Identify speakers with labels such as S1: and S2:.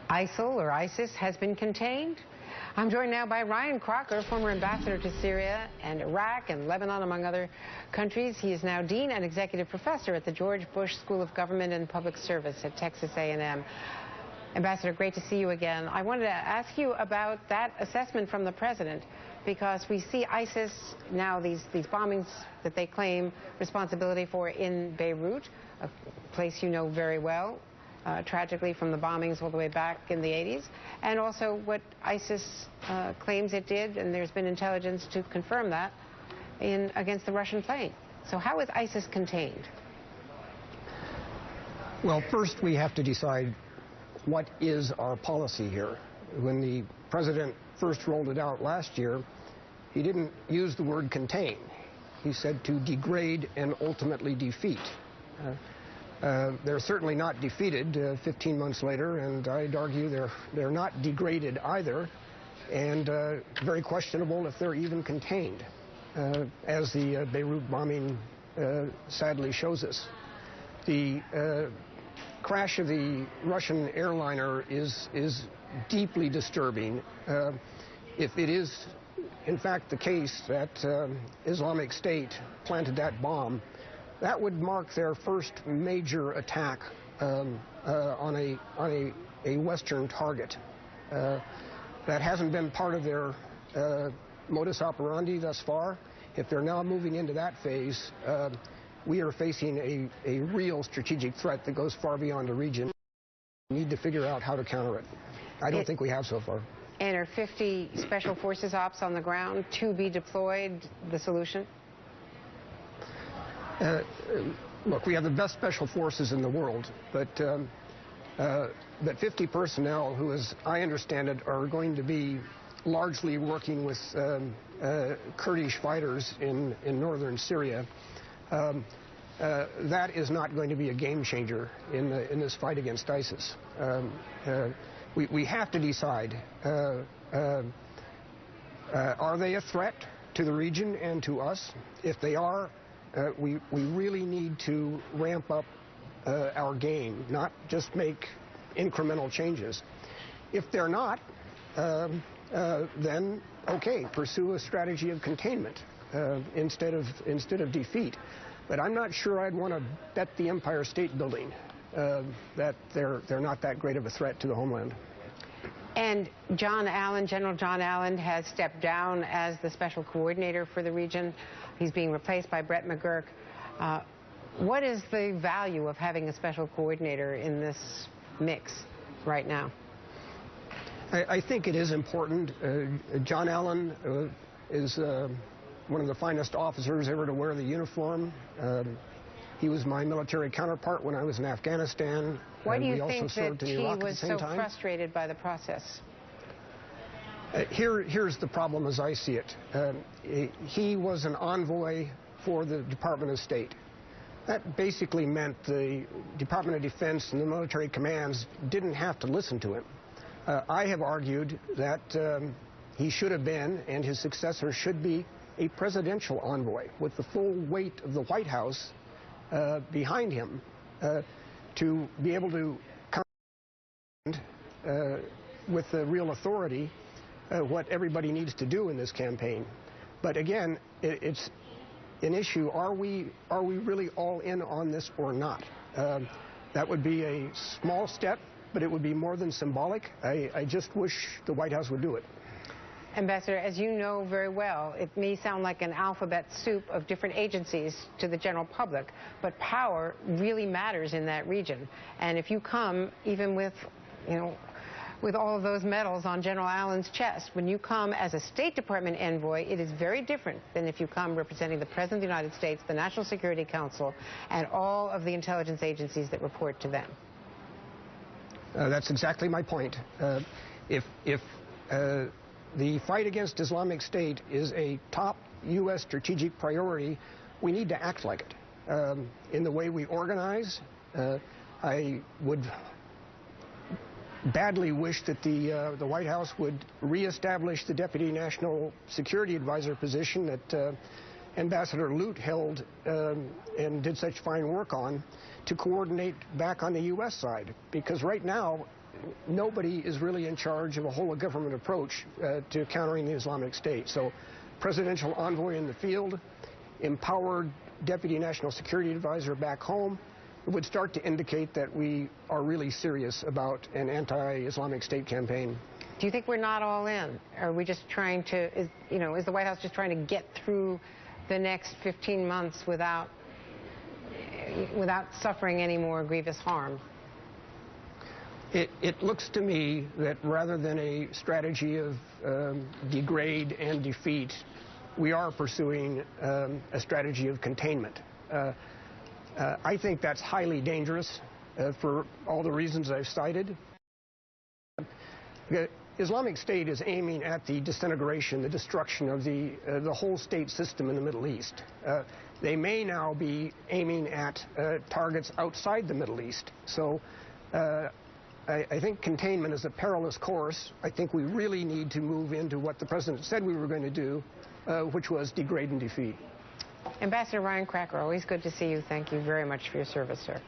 S1: ISIL or ISIS has been contained? I'm joined now by Ryan Crocker, former ambassador to Syria and Iraq and Lebanon, among other countries. He is now dean and executive professor at the George Bush School of Government and Public Service at Texas A&M. Ambassador, great to see you again. I wanted to ask you about that assessment from the president, because we see ISIS now, these bombings that they claim responsibility for in Beirut, a place you know very well, tragically from the bombings all the way back in the 80s, and also what ISIS claims it did, and there's been intelligence to confirm that, against the Russian plane. So how is ISIS contained?
S2: Well, first we have to decide what is our policy here. When the president first rolled it out last year, he didn't use the word contain. He said to degrade and ultimately defeat. They're certainly not defeated 15 months later, and I'd argue they're not degraded either, and very questionable if they're even contained, as the Beirut bombing sadly shows us. The crash of the Russian airliner is deeply disturbing. If it is, in fact, the case that Islamic State planted that bomb, that would mark their first major attack on a Western target. That hasn't been part of their modus operandi thus far. If they're now moving into that phase, we are facing a real strategic threat that goes far beyond the region. We need to figure out how to counter it. I don't think we have so far.
S1: And are 50 special forces ops on the ground to be deployed the solution?
S2: Look, we have the best special forces in the world, but 50 personnel who, as I understand it, are going to be largely working with Kurdish fighters in northern Syria. That is not going to be a game changer in this fight against ISIS. We have to decide, are they a threat to the region and to us? If they are, we really need to ramp up our game, not just make incremental changes. If they're not, then okay, pursue a strategy of containment instead of defeat. But I'm not sure I'd want to bet the Empire State Building that they're not that great of a threat to the homeland.
S1: And John Allen, General John Allen, has stepped down as the special coordinator for the region. He's being replaced by Brett McGurk. What is the value of having a special coordinator in this mix right now?
S2: I think it is important. John Allen is one of the finest officers ever to wear the uniform. He was my military counterpart when I was in Afghanistan.
S1: Why do you think that he was so frustrated by the process?
S2: Here's the problem as I see it. He was an envoy for the Department of State. That basically meant the Department of Defense and the military commands didn't have to listen to him. I have argued that he should have been, and his successor should be, a presidential envoy with the full weight of the White House behind him to be able to command with the real authority what everybody needs to do in this campaign. But again, it's an issue, are we really all in on this or not? That would be a small step, but it would be more than symbolic. I just wish the White House would do it.
S1: Ambassador, as you know very well, it may sound like an alphabet soup of different agencies to the general public, but power really matters in that region. And if you come, even with, with all of those medals on General Allen's chest, when you come as a State Department envoy, it is very different than if you come representing the President of the United States, the National Security Council, and all of the intelligence agencies that report to them.
S2: That's exactly my point. If the fight against Islamic State is a top U.S. strategic priority, we need to act like it. In the way we organize, I would badly wish that the White House would reestablish the Deputy National Security Advisor position that Ambassador Lute held and did such fine work on, to coordinate back on the U.S. side. Because right now, nobody is really in charge of a whole-of-government approach to countering the Islamic State. So, presidential envoy in the field, empowered Deputy National Security Advisor back home, it would start to indicate that we are really serious about an anti-Islamic State campaign.
S1: Do you think we're not all in? Are we just trying to, is the White House just trying to get through the next 15 months without suffering any more grievous harm?
S2: It looks to me that rather than a strategy of degrade and defeat, we are pursuing a strategy of containment. I think that's highly dangerous for all the reasons I've cited. The Islamic State is aiming at the disintegration, the destruction of the whole state system in the Middle East. They may now be aiming at targets outside the Middle East. So I think containment is a perilous course. I think we really need to move into what the President said we were going to do, which was degrade and defeat.
S1: Ambassador Ryan Crocker, always good to see you. Thank you very much for your service, sir.